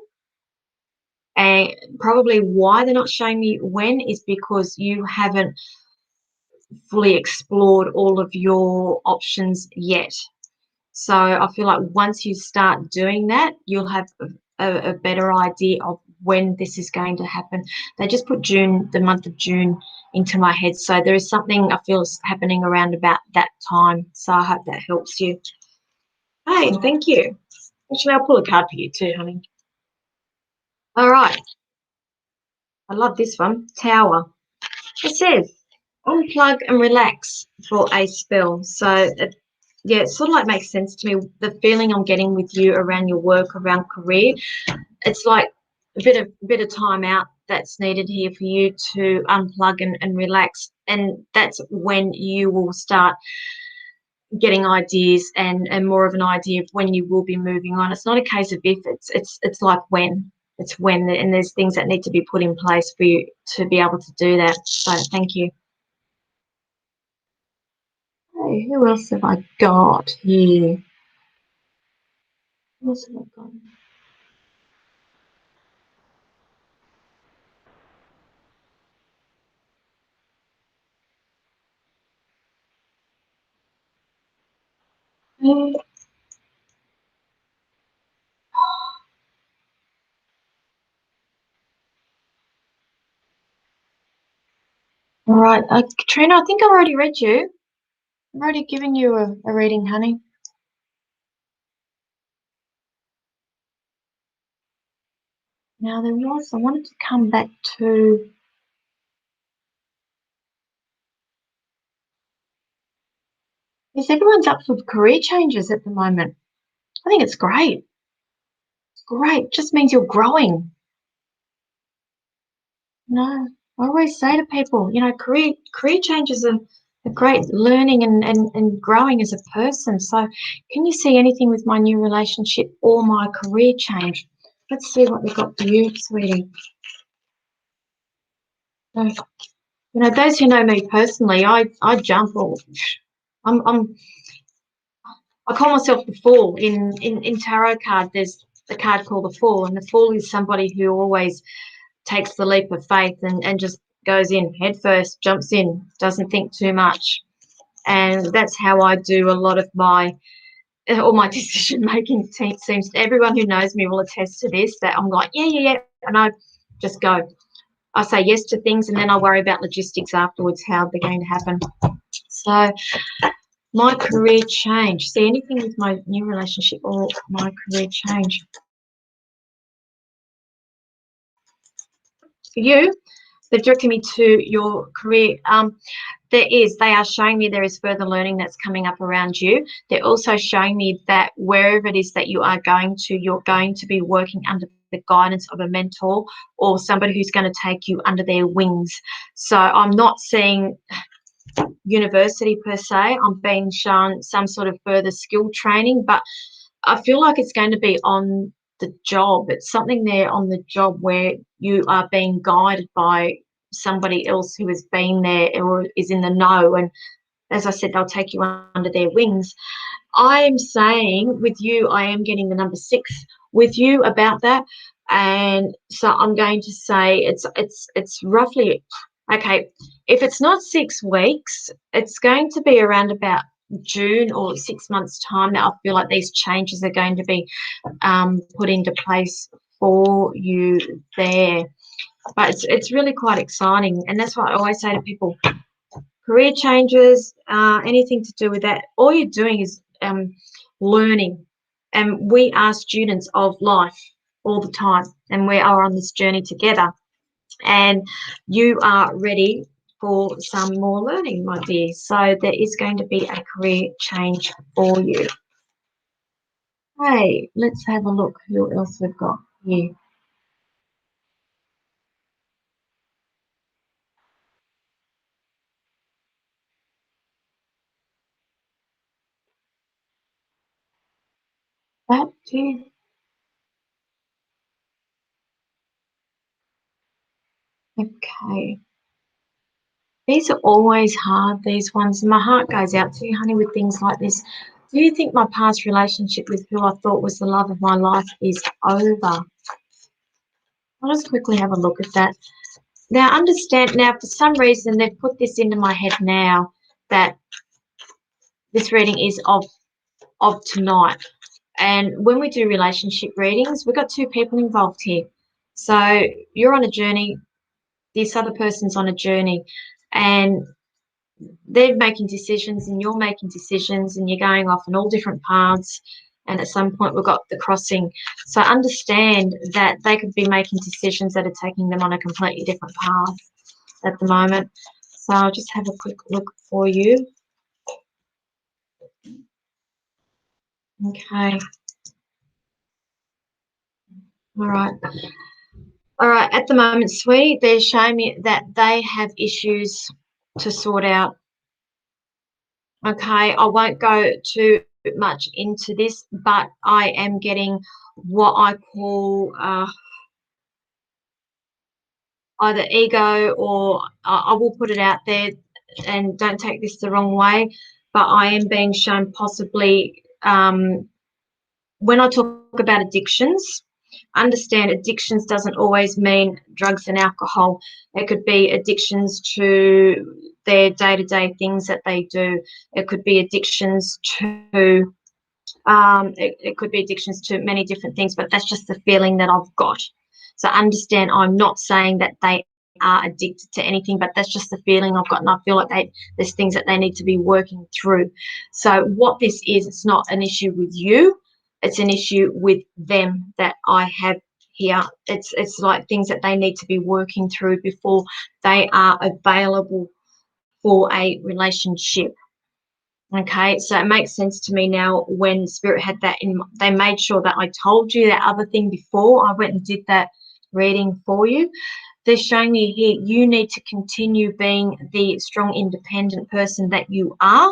And probably why they're not showing me when is because you haven't fully explored all of your options yet. So I feel like once you start doing that, you'll have a better idea of when this is going to happen. They just put June, the month of June, into my head. So there is something I feel is happening around about that time. So I hope that helps you. Hey, thank you. Actually, I'll pull a card for you too, honey. All right. I love this one. Tower. It says, unplug and relax for a spell. So yeah, it sort of like makes sense to me. The feeling I'm getting with you around your work, around career, it's like a bit of time out that's needed here for you to unplug and relax. And that's when you will start getting ideas and more of an idea of when you will be moving on. It's not a case of if, it's like when. It's when, and there's things that need to be put in place for you to be able to do that. So thank you. Hey, who else have I got here? Who else have I got? All right, Katrina, I think I've already read you. I've already given you a reading, honey. Now I wanted to come back to, yes, everyone's up for career changes at the moment. I think it's great. It's great. It just means you're growing. No, I always say to people, career changes are a great learning and growing as a person. So can you see anything with my new relationship or my career change? Let's see what they've got for you, sweetie. So, those who know me personally, I jump all. I'm I call myself the Fool in tarot card. There's the card called the Fool, and the Fool is somebody who always takes the leap of faith and just goes in head first, jumps in, doesn't think too much. And that's how I do a lot of my all my decision making. Seems everyone who knows me will attest to this, that I'm like, yeah, and I just go. I say yes to things, and then I worry about logistics afterwards, how they're going to happen. So my career change. See, anything with my new relationship or my career change. For you, they're directing me to your career. They are showing me there is further learning that's coming up around you. They're also showing me that wherever it is that you are going to, you're going to be working under the guidance of a mentor or somebody who's going to take you under their wings. So I'm not seeing university per se. I'm being shown some sort of further skill training, but I feel like it's going to be on the job. It's something there on the job where you are being guided by somebody else who has been there or is in the know. And as I said, they'll take you under their wings. I am saying with you, I am getting the number 6 with you about that. And so I'm going to say it's roughly, okay, if it's not 6 weeks, it's going to be around about June or 6 months' time that I feel like these changes are going to be put into place for you there. But it's really quite exciting, and that's what I always say to people: career changes, anything to do with that. All you're doing is learning, and we are students of life all the time, and we are on this journey together. And you are ready for some more learning, my dear. So there is going to be a career change for you. Hey, let's have a look who else we've got here. That too. Okay. These are always hard, these ones. My heart goes out to you, honey, with things like this. Do you think my past relationship with who I thought was the love of my life is over? I'll just quickly have a look at that. Now, understand, now, for some reason, they've put this into my head now that this reading is of tonight. And when we do relationship readings, we've got 2 people involved here. So you're on a journey, this other person's on a journey, and they're making decisions and you're making decisions and you're going off on all different paths. And at some point, we've got the crossing. So understand that they could be making decisions that are taking them on a completely different path at the moment. So I'll just have a quick look for you. Okay. All right. All right. At the moment, sweetie, they're showing me that they have issues to sort out. Okay. I won't go too much into this, but I am getting what I call either ego or I will put it out there, and don't take this the wrong way, but I am being shown possibly when I talk about addictions, understand addictions doesn't always mean drugs and alcohol. It could be addictions to their day-to-day things that they do. It could be addictions to it could be addictions to many different things, but that's just the feeling that I've got. So understand, I'm not saying that they are addicted to anything, but that's just the feeling I've got, and I feel like there's things that they need to be working through. So what this is, it's not an issue with you, it's an issue with them that I have here. It's like things that they need to be working through before they are available for a relationship. Okay, so it makes sense to me now when Spirit had that in. They made sure that I told you that other thing before I went and did that reading for you. They're showing me here you need to continue being the strong, independent person that you are.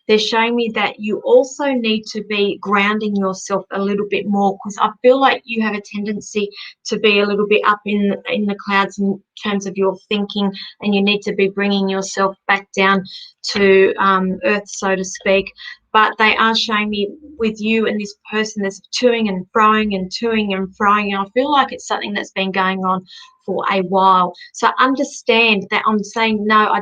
they're showing me that you also need to be grounding yourself a little bit more, because I feel like you have a tendency to be a little bit up in the clouds in terms of your thinking, and you need to be bringing yourself back down to earth, so to speak. But they are showing me with you and this person, there's toing and froing and toing and froing, and I feel like it's something that's been going on for a while. So understand that I'm saying no.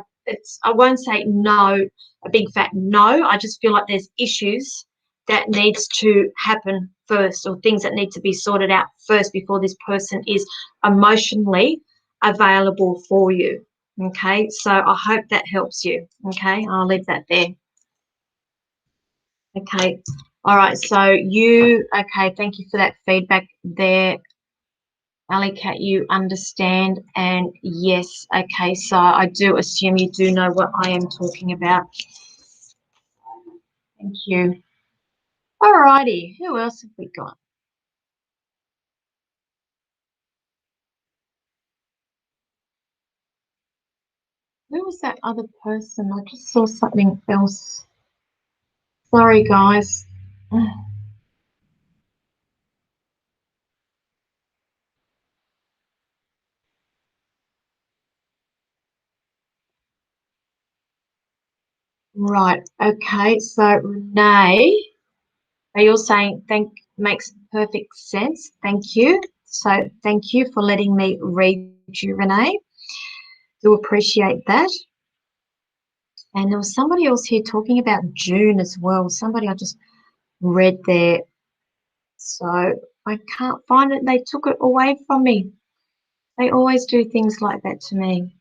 I won't say no, a big fat no. I just feel like there's issues that needs to happen first, or things that need to be sorted out first before this person is emotionally available for you. Okay, so I hope that helps you. Okay, I'll leave that there. Okay, all right, so okay, thank you for that feedback there, Alley Cat. You understand, and yes, okay, so I do assume you do know what I am talking about. Thank you. All righty, who else have we got? Who was that other person? I just saw something else. Sorry, guys. Right, okay, so Renee, are you all saying thank makes perfect sense? Thank you. So thank you for letting me read you, Renee. Do appreciate that. And there was somebody else here talking about June as well. Somebody I just read there. So I can't find it. They took it away from me. They always do things like that to me.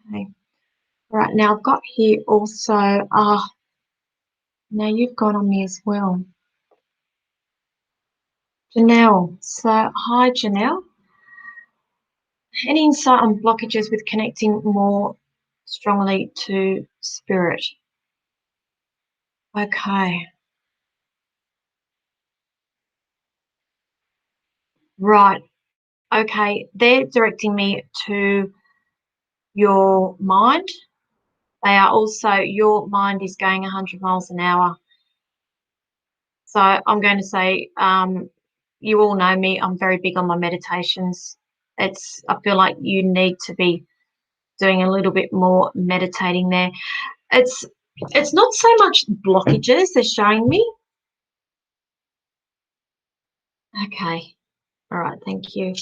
Okay. Right, now I've got here also, now you've gone on me as well. Janelle. So hi, Janelle. Any insight on blockages with connecting more strongly to spirit? Okay. Right. Okay. They're directing me to your mind. They are also, your mind is going 100 miles an hour. So I'm going to say, you all know me. I'm very big on my meditations. I feel like you need to be doing a little bit more meditating there. It's, it's not so much blockages they're showing me. Okay. All right. Thank you.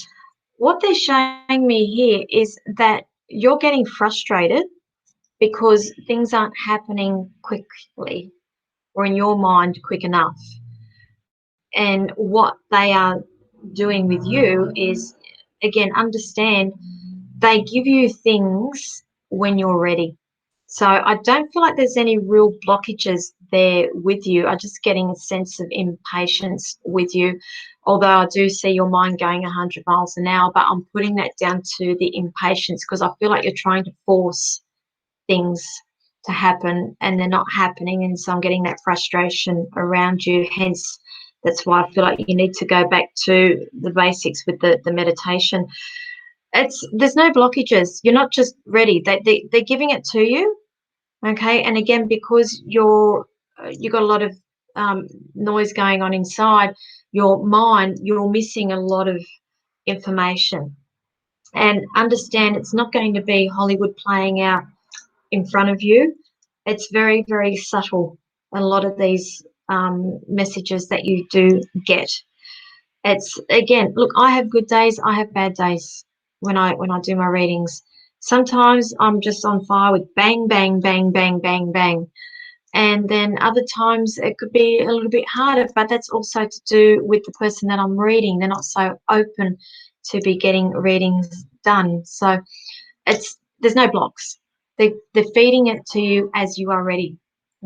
What they're showing me here is that you're getting frustrated because things aren't happening quickly, or in your mind quick enough. And what they are doing with you is, again, understand they give you things when you're ready. So I don't feel like there's any real blockages there with you. I'm just getting a sense of impatience with you, although I do see your mind going 100 miles an hour, but I'm putting that down to the impatience because I feel like you're trying to force things to happen and they're not happening. And so I'm getting that frustration around you. Hence, that's why I feel like you need to go back to the basics with the meditation. There's no blockages. You're not just ready. They're giving it to you. Okay. And again, because you got a lot of noise going on inside your mind, you're missing a lot of information. And understand it's not going to be Hollywood playing out in front of you. It's very, very subtle. A lot of these messages that you do get. It's, again, look, I have good days, I have bad days when I do my readings. Sometimes I'm just on fire with bang, bang, bang, bang, bang, bang. And then other times it could be a little bit harder, but that's also to do with the person that I'm reading. They're not so open to be getting readings done. So there's no blocks. They're feeding it to you as you are ready.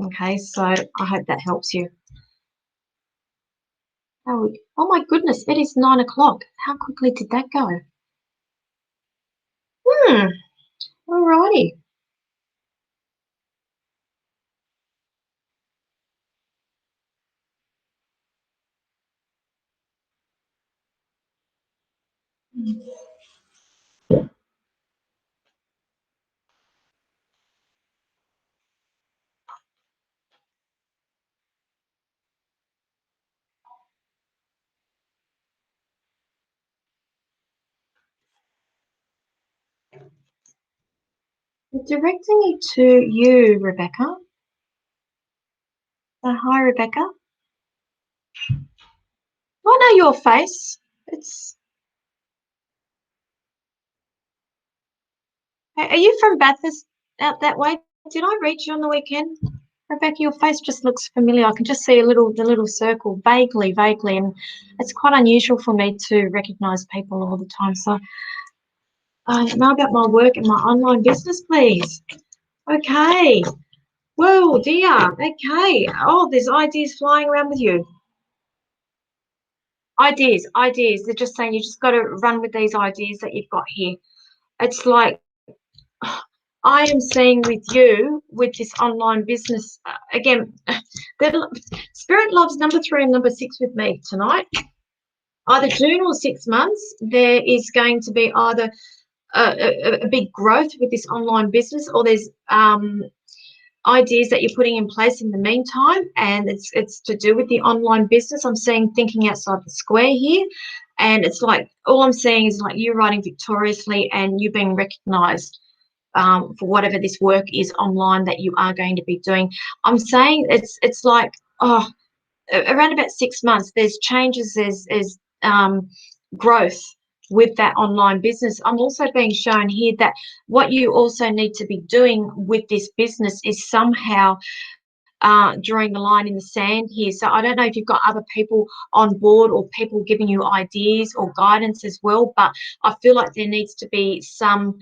Okay, so I hope that helps you. Oh my goodness, it is 9 o'clock. How quickly did that go? Alrighty. directing it to you, Rebecca. Hi, Rebecca. I know your face. Are you from Bathurst out that way? Did I reach you on the weekend? Rebecca, your face just looks familiar. I can just see the little circle vaguely, and it's quite unusual for me to recognise people all the time. So, know about my work and my online business, please. Okay. Whoa, dear. Okay. Oh, there's ideas flying around with you. Ideas. They're just saying you just got to run with these ideas that you've got here. It's like I am seeing with you with this online business again. Spirit loves number 3 and number 6 with me tonight. Either June or 6 months, there is going to be either a big growth with this online business, or there's ideas that you're putting in place in the meantime, and it's to do with the online business. I'm seeing thinking outside the square here, and it's like all I'm seeing is like you riding victoriously and you being recognized for whatever this work is online that you are going to be doing. I'm saying it's like around about 6 months there's changes, there's growth with that online business. I'm also being shown here that what you also need to be doing with this business is somehow drawing the line in the sand here. So I don't know if you've got other people on board or people giving you ideas or guidance as well, but I feel like there needs to be some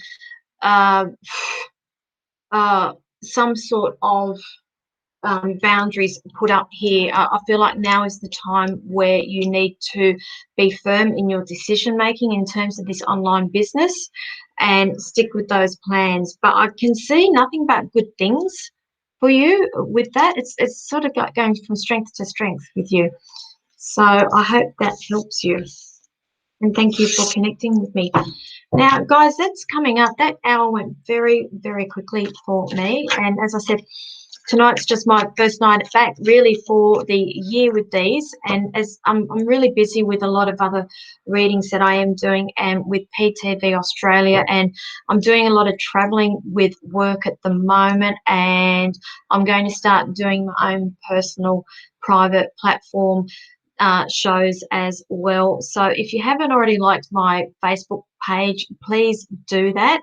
sort of boundaries put up here. I feel like now is the time where you need to be firm in your decision making in terms of this online business and stick with those plans. But I can see nothing but good things for you with that. It's sort of like going from strength to strength with you. So I hope that helps you. And thank you for connecting with me. Now, guys, that's coming up. That hour went very, very quickly for me. And as I said, tonight's just my first night back really for the year with these, and as I'm really busy with a lot of other readings that I am doing and with PTV Australia, and I'm doing a lot of traveling with work at the moment, and I'm going to start doing my own personal private platform shows as well. So if you haven't already liked my Facebook page, please do that.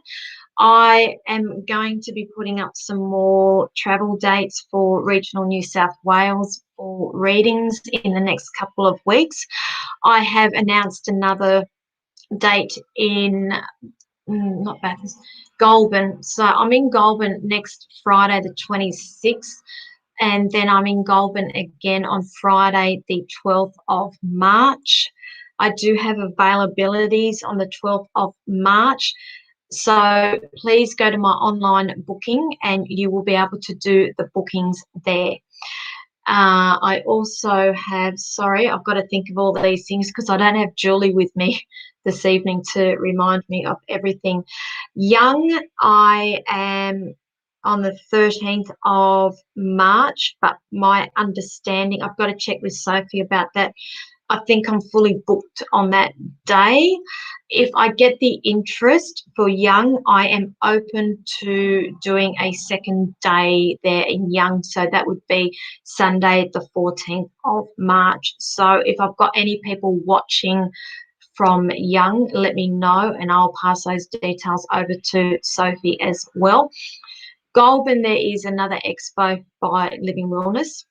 I am going to be putting up some more travel dates for regional New South Wales for readings in the next couple of weeks. I have announced another date in not Bathurst, Goulburn. So I'm in Goulburn next Friday, the 26th, and then I'm in Goulburn again on Friday, the 12th of March. I do have availabilities on the 12th of March. So please go to my online booking and you will be able to do the bookings there. I also have, sorry, I've got to think of all these things because I don't have Julie with me this evening to remind me of everything. Young, I am on the 13th of March, but my understanding, I've got to check with Sophie about that. I think I'm fully booked on that day. If I get the interest for Young, I am open to doing a second day there in Young. So that would be Sunday, the 14th of March. So if I've got any people watching from Young, let me know and I'll pass those details over to Sophie as well. Goulburn, there is another expo by Living Wellness,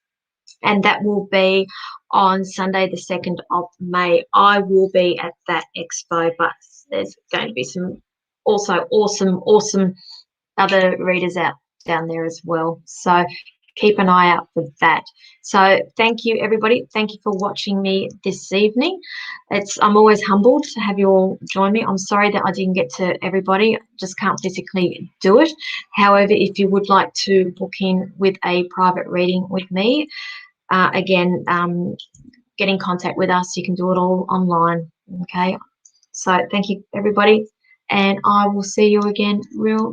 and that will be on Sunday, the 2nd of May. I will be at that expo, but there's going to be some also awesome other readers out down there as well. So keep an eye out for that. So thank you, everybody. Thank you for watching me this evening. I'm always humbled to have you all join me. I'm sorry that I didn't get to everybody. Just can't physically do it. However, if you would like to book in with a private reading with me, again, get in contact with us. You can do it all online. Okay. So thank you, everybody. And I will see you again real